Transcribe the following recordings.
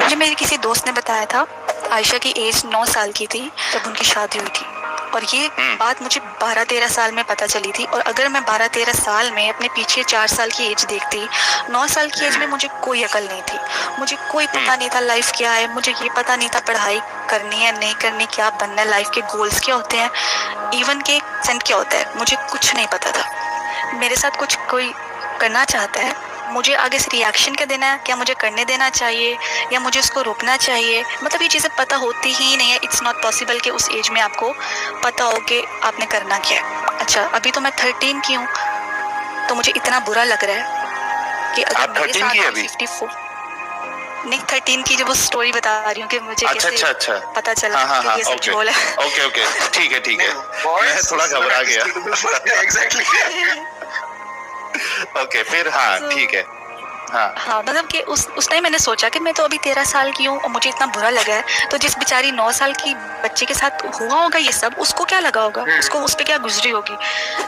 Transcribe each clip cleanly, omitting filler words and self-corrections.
मुझे मेरी किसी दोस्त ने बताया था आयशा की एज 9 साल की थी जब उनकी शादी हुई थी, और ये बात मुझे 12-13 साल में पता चली थी। और अगर मैं 12-13 साल में अपने पीछे 4 साल की एज देखती, 9 साल की एज में मुझे कोई अकल नहीं थी, मुझे कोई पता नहीं था लाइफ क्या है, मुझे ये पता नहीं था पढ़ाई करनी है नहीं करनी, क्या बनना है, लाइफ के गोल्स क्या होते हैं, इवन के सेंट क्या होता है, मुझे कुछ नहीं पता था। मेरे साथ कुछ कोई करना चाहता है, मुझे आगे से रिएक्शन क्या देना है, क्या मुझे करने देना चाहिए या मुझे उसको रोकना चाहिए, मतलब ये चीज़ें पता होती ही नहीं है। इट्स नॉट पॉसिबल कि उस एज में आपको पता हो कि आपने करना क्या है। अच्छा, अभी तो मैं 13 की हूँ, तो मुझे इतना बुरा लग रहा है कि अगर मेरे साथ 54 नहीं 13 की जो वो स्टोरी बता रही हूँ कि मुझे कैसे पता चला कि ये सब झोल है। ओके ठीक है मैं थोड़ा घबरा गया। एग्जैक्टली। ओके फिर हाँ ठीक है। हाँ मतलब कि उस टाइम मैंने सोचा कि मैं तो अभी 13 साल की हूँ और मुझे इतना बुरा लगा है, तो जिस बेचारी 9 साल की बच्चे के साथ हुआ होगा ये सब, उसको क्या लगा होगा, उसको उस पर क्या गुजरी होगी।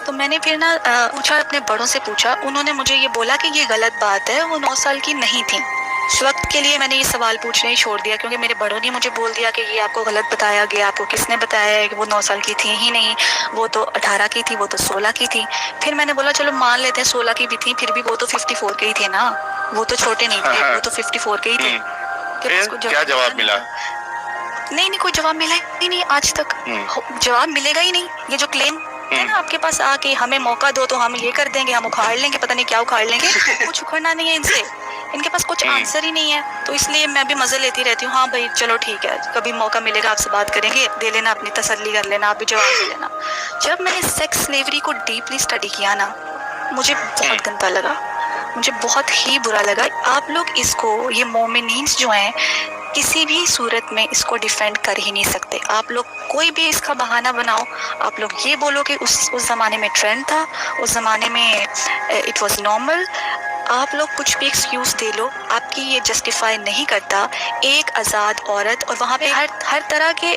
तो मैंने फिर ना पूछा, अपने बड़ों से पूछा, उन्होंने मुझे ये बोला कि ये गलत बात है, वो 9 साल की नहीं थी। उस वक्त के लिए मैंने ये सवाल पूछना ही छोड़ दिया, क्योंकि मेरे बड़ों ने मुझे बोल दिया कि ये आपको गलत बताया गया, आपको किसने बताया है कि वो 9 साल की थी ही नहीं, वो तो 18 की थी, वो तो 16 की थी। फिर मैंने बोला चलो मान लेते हैं 16 की भी थी, फिर भी वो तो 54 के ही थे ना, वो तो छोटे नहीं थे, वो तो 54 के ही थे। क्या जवाब मिला? नहीं कोई जवाब मिला ही नहीं आज तक, जवाब मिलेगा ही नहीं। ये जो क्लेम है ना आपके पास आके हमें मौका दो तो हम ये कर देंगे, हम उखाड़ लेंगे, पता नहीं क्या उखाड़ लेंगे, कुछ उखड़ना नहीं है इनसे, इनके पास कुछ आंसर ही नहीं है। तो इसलिए मैं भी मजे लेती रहती हूँ, हाँ भाई चलो ठीक है, कभी मौका मिलेगा आपसे बात करेंगे, दे लेना अपनी तसल्ली कर लेना, आप भी जवाब दे लेना। जब मैंने सेक्स स्लेवरी को डीपली स्टडी किया ना, मुझे बहुत गंदा लगा, मुझे बहुत ही बुरा लगा। आप लोग इसको, ये मोमिनीन्स जो हैं, किसी भी सूरत में इसको डिफेंड कर ही नहीं सकते। आप लोग कोई भी इसका बहाना बनाओ, आप लोग ये बोलो कि उस ज़माने में ट्रेंड था, उस ज़माने में इट वाज नॉर्मल, आप लोग कुछ भी एक्सक्यूज़ दे लो, आपकी ये जस्टिफाई नहीं करता। एक आज़ाद औरत, और वहाँ पे हर तरह के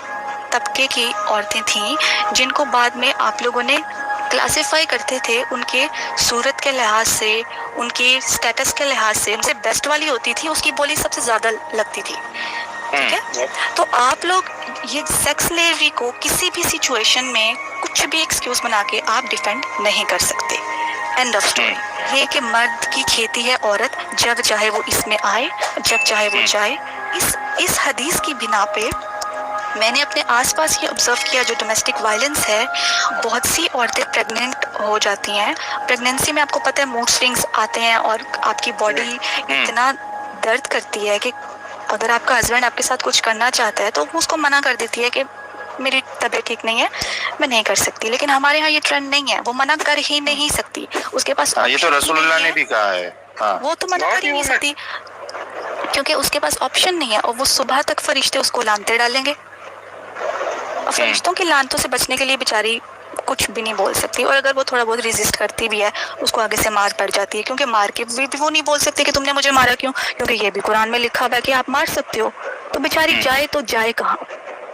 तबके की औरतें थीं जिनको बाद में आप लोगों ने क्लासिफाई करते थे उनके सूरत के लिहाज से, उनके स्टेटस के लिहाज से। उनसे बेस्ट वाली होती थी, उसकी बोली सबसे ज़्यादा लगती थी, ठीक है। तो आप लोग ये सेक्स स्लेवरी को किसी भी सिचुएशन में कुछ भी एक्सक्यूज़ बना के आप डिफेंड नहीं कर सकते। End of story. ये कि मर्द की खेती है औरत, जब चाहे वो इसमें आए, जब चाहे वो जाए। इस हदीस की बिना पे मैंने अपने आसपास ये ऑब्जर्व किया, जो डोमेस्टिक वायलेंस है, बहुत सी औरतें प्रेग्नेंट हो जाती हैं। प्रेगनेंसी में आपको पता है मूड स्विंग्स आते हैं और आपकी बॉडी इतना दर्द करती है कि अगर आपका हस्बैंड आपके साथ कुछ करना चाहता है तो वो उसको मना कर देती है कि मेरी तबीयत ठीक नहीं है, मैं नहीं कर सकती। लेकिन हमारे यहाँ ये ट्रेंड नहीं है, वो मना कर ही नहीं सकती, उसके पास ये तो रसूलुल्लाह ने भी कहा है। वो तो मना कर ही नहीं सकती, क्योंकि उसके पास ऑप्शन नहीं है, और वो सुबह तक फरिश्ते उसको लानते डालेंगे, और फरिश्तों की लानतों से बचने के लिए बेचारी कुछ भी नहीं बोल सकती। और अगर वो थोड़ा बहुत रेजिस्ट करती भी है, उसको आगे से मार पड़ जाती है, क्योंकि मार के भी वो नहीं बोल सकती कि तुमने मुझे मारा क्यों, क्योंकि ये भी कुरान में लिखा हुआ है कि आप मार सकते हो। तो बेचारी जाए तो जाए कहाँ।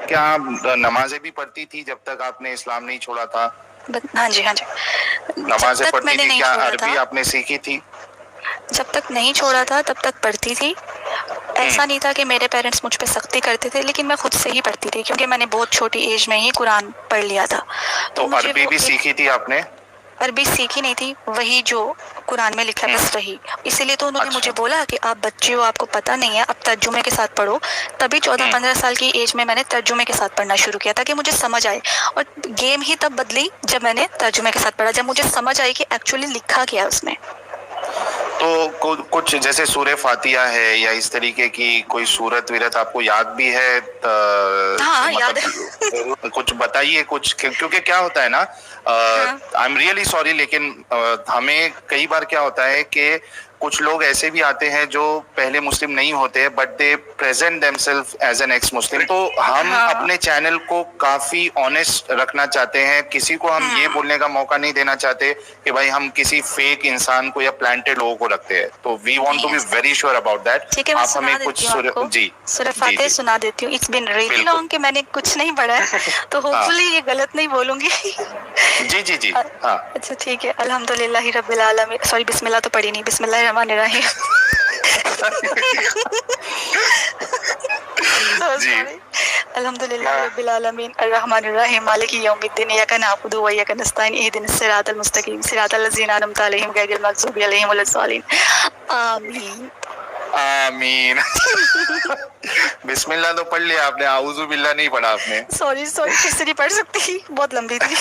क्या आप नमाजें भी पढ़ती थी जब तक आपने इस्लाम नहीं छोड़ा था? हाँ जी नमाजें पढ़ती थी, क्या अरबी आपने सीखी थी? जब तक नहीं छोड़ा था तब तक पढ़ती थी। ऐसा नहीं था कि मेरे पेरेंट्स मुझ पे सख्ती करते थे, लेकिन मैं खुद से ही पढ़ती थी, क्योंकि मैंने बहुत छोटी एज में ही कुरान पढ़ लिया था। तो अरबी भी सीखी थी आपने? अरबी सीखी नहीं थी, वही जो कुरान में लिखा है बस वही। इसीलिए तो उन्होंने मुझे बोला कि आप बच्चे हो, आपको पता नहीं है, अब तर्जुमे के साथ पढ़ो। तभी 14-15 साल की एज में मैंने तर्जुमे के साथ पढ़ना शुरू किया, ताकि मुझे समझ आए। और गेम ही तब बदली जब मैंने तर्जुमे के साथ पढ़ा, जब मुझे समझ आई कि एक्चुअली लिखा क्या है उसमें। तो कुछ जैसे सूरह फातिहा है या इस तरीके की कोई सूरत वीरत आपको याद भी है? हाँ, याद है। कुछ बताइए कुछ, क्योंकि क्या होता है ना, आई एम रियली सॉरी, लेकिन हमें कई बार क्या होता है कि कुछ लोग ऐसे भी आते हैं जो पहले मुस्लिम नहीं होते, but they present themselves as an ex Muslim. तो हम अपने चैनल को काफी ऑनेस्ट रखना चाहते हैं, किसी को हम ये बोलने का मौका नहीं देना चाहते कि भाई हम किसी फेक इंसान को या प्लांटेड लोगों को रखते हैं। तो we want to be very sure about that. आप हमें कुछ सूरह फातिहा सुना देती हूँ। इट्स बीन रियली लॉन्ग कि मैंने कुछ नहीं पढ़ा है, तो होपफुली ये गलत नहीं बोलूंगी। जी। अच्छा ठीक है। अल्हम्दुलिल्लाहि रब्बिल आलमीन, सॉरी बिस्मिल्लाह तो पढ़ी नहीं, बिस्मिल्लाहिर्रहमानिर्रहीम। जी। अल्हम्दुलिल्लाह रब्बिल आलमीन अर्रहमानिर रहीम मालिकी यौमिद्दीन इय्याका नअबुदु व इय्याका नस्तईन इहदिनस सिरातल मुस्तकीम सिरातल लज़ीना अनअमता अलैहिम गैरिल मग़ज़ूबि अलैहिम वलद्दालिन आमीन। आमीन। बिस्मिल्लाह तो पढ़ लिया आपने, आऊज़ु बिल्लाह नहीं पढ़ा आपने। सॉरी फिर से नहीं पढ़ सकती, बहुत लंबी थी।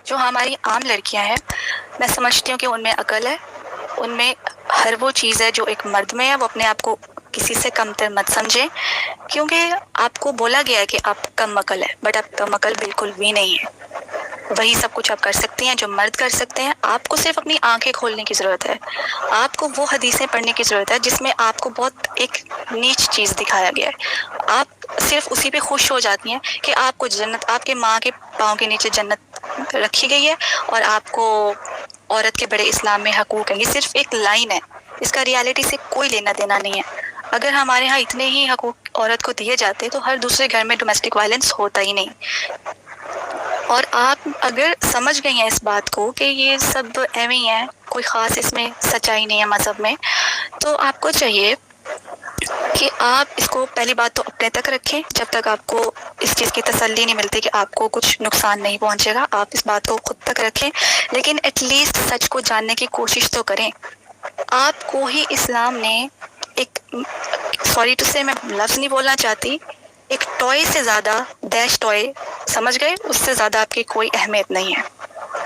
जो हमारी आम लड़कियां हैं, मैं समझती हूँ कि उनमें अकल है, उनमें हर वो चीज़ है जो एक मर्द में है। वो अपने आप को किसी से कमतर मत समझें, क्योंकि आपको बोला गया है कि आप कम अकल है, बट आप कम अकल बिल्कुल भी नहीं है। वही सब कुछ आप कर सकती हैं जो मर्द कर सकते हैं। आपको सिर्फ अपनी आंखें खोलने की ज़रूरत है। आपको वो हदीसें पढ़ने की ज़रूरत है जिसमें आपको बहुत एक नीच चीज़ दिखाया गया है। आप सिर्फ उसी पे खुश हो जाती हैं कि आपको जन्नत, आपके माँ के पाँव के नीचे जन्नत रखी गई है और आपको औरत के बड़े इस्लाम में हकूक़ हैं। ये सिर्फ एक लाइन है, इसका रियलिटी से कोई लेना देना नहीं है। अगर हमारे यहाँ इतने ही हकूक़ औरत को दिए जाते तो हर दूसरे घर में डोमेस्टिक वायलेंस होता ही नहीं। और आप अगर समझ गई हैं इस बात को कि ये सब एवं ही है, कोई ख़ास इसमें सच्चाई नहीं है मज़हब में, तो आपको चाहिए कि आप इसको पहली बात तो अपने तक रखें। जब तक आपको इस चीज़ की तसल्ली नहीं मिलती कि आपको कुछ नुकसान नहीं पहुंचेगा, आप इस बात को खुद तक रखें, लेकिन एटलीस्ट सच को जानने की कोशिश तो करें। आपको ही इस्लाम ने एक, सॉरी टू से मैं लफ्ज़ नहीं बोलना चाहती, एक टॉय से ज़्यादा, डैश टॉय समझ गए, उससे ज़्यादा आपकी कोई अहमियत नहीं है,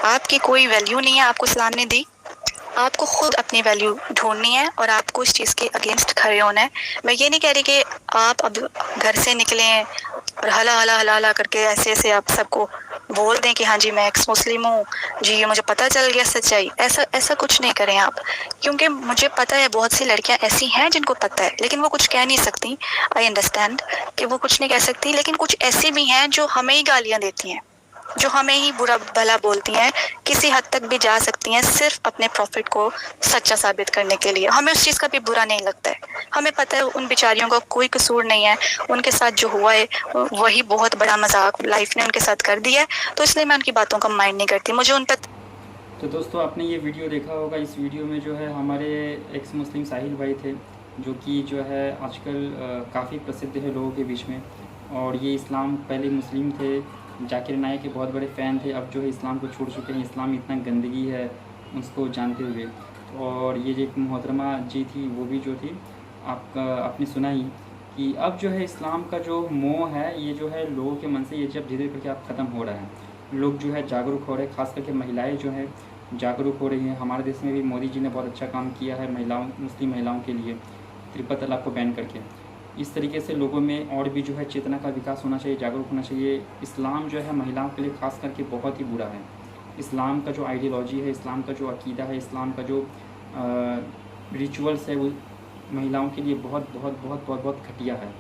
आपकी कोई वैल्यू नहीं है। आपको इस्लाम ने दी, आपको खुद अपनी वैल्यू ढूंढनी है और आपको इस चीज़ के अगेंस्ट खड़े होना है। मैं ये नहीं कह रही कि आप अब घर से निकलें और हला हला हला हला करके ऐसे आप सबको बोल दें कि हाँ जी मैं एक्स मुस्लिम हूँ जी, ये मुझे पता चल गया सच्चाई। ऐसा कुछ नहीं करें आप, क्योंकि मुझे पता है बहुत सी लड़कियाँ ऐसी हैं जिनको पता है लेकिन वो कुछ कह नहीं सकती। आई अंडरस्टैंड कि वो कुछ नहीं कह सकती, लेकिन कुछ ऐसी भी हैं जो हमें ही गालियाँ देती हैं, जो हमें ही बुरा भला बोलती हैं, किसी हद तक भी जा सकती हैं सिर्फ अपने प्रॉफिट को सच्चा साबित करने के लिए। हमें उस चीज़ का भी बुरा नहीं लगता है, हमें पता है उन बेचारियों का कोई कसूर नहीं है, उनके साथ जो हुआ है वही बहुत बड़ा मजाक लाइफ ने उनके साथ कर दिया है, तो इसलिए मैं उनकी बातों का माइंड नहीं करती। मुझे उन पर तो दोस्तों आपने ये वीडियो देखा होगा। इस वीडियो में जो है हमारे एक्स मुस्लिम साहिल भाई थे, जो कि जो है आजकल काफ़ी प्रसिद्ध है लोगों के बीच में, और ये इस्लाम पहले मुस्लिम थे, जाकिर नायक के बहुत बड़े फ़ैन थे, अब जो है इस्लाम को छोड़ चुके हैं। इस्लाम में इतना गंदगी है उसको जानते हुए। और ये जो एक मोहतरमा जी थी, वो भी जो थी आपने सुना ही कि अब जो है इस्लाम का जो मोह है, ये जो है लोगों के मन से ये जब धीरे धीरे करके अब ख़त्म हो रहा है। लोग जो है जागरूक हो रहे हैं, ख़ास करके महिलाएं जो है जागरूक हो रही हैं। हमारे देश में भी मोदी जी ने बहुत अच्छा काम किया है मुस्लिम महिलाओं के लिए, ट्रिपल तलाक को बैन करके। इस तरीके से लोगों में और भी जो है चेतना का विकास होना चाहिए, जागरूक होना चाहिए। इस्लाम जो है महिलाओं के लिए ख़ास करके बहुत ही बुरा है। इस्लाम का जो आइडियोलॉजी है, इस्लाम का जो अकीदा है, इस्लाम का जो रिचुअल्स है, वो महिलाओं के लिए बहुत बहुत बहुत बहुत बहुत घटिया है।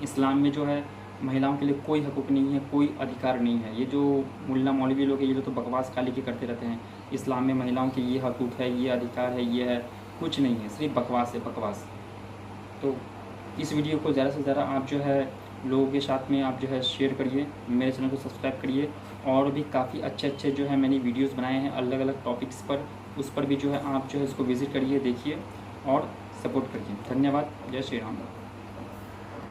इस्लाम में जो है महिलाओं के लिए कोई हकूक़ नहीं है, कोई अधिकार नहीं है। ये जो मुल्ला मौलवी लोग हैं, ये तो बकवास खाली के करते रहते हैं। इस्लाम में महिलाओं के ये हकूक़ है, ये अधिकार है, ये है, कुछ नहीं है, सिर्फ बकवास है, बकवास। तो इस वीडियो को ज़्यादा से ज़्यादा आप जो है लोगों के साथ में आप जो है शेयर करिए, मेरे चैनल को सब्सक्राइब करिए। और भी काफ़ी अच्छे जो है मैंने वीडियोस बनाए हैं अलग अलग टॉपिक्स पर, उस पर भी जो है आप जो है इसको विज़िट करिए, देखिए और सपोर्ट करिए। धन्यवाद। जय श्री राम।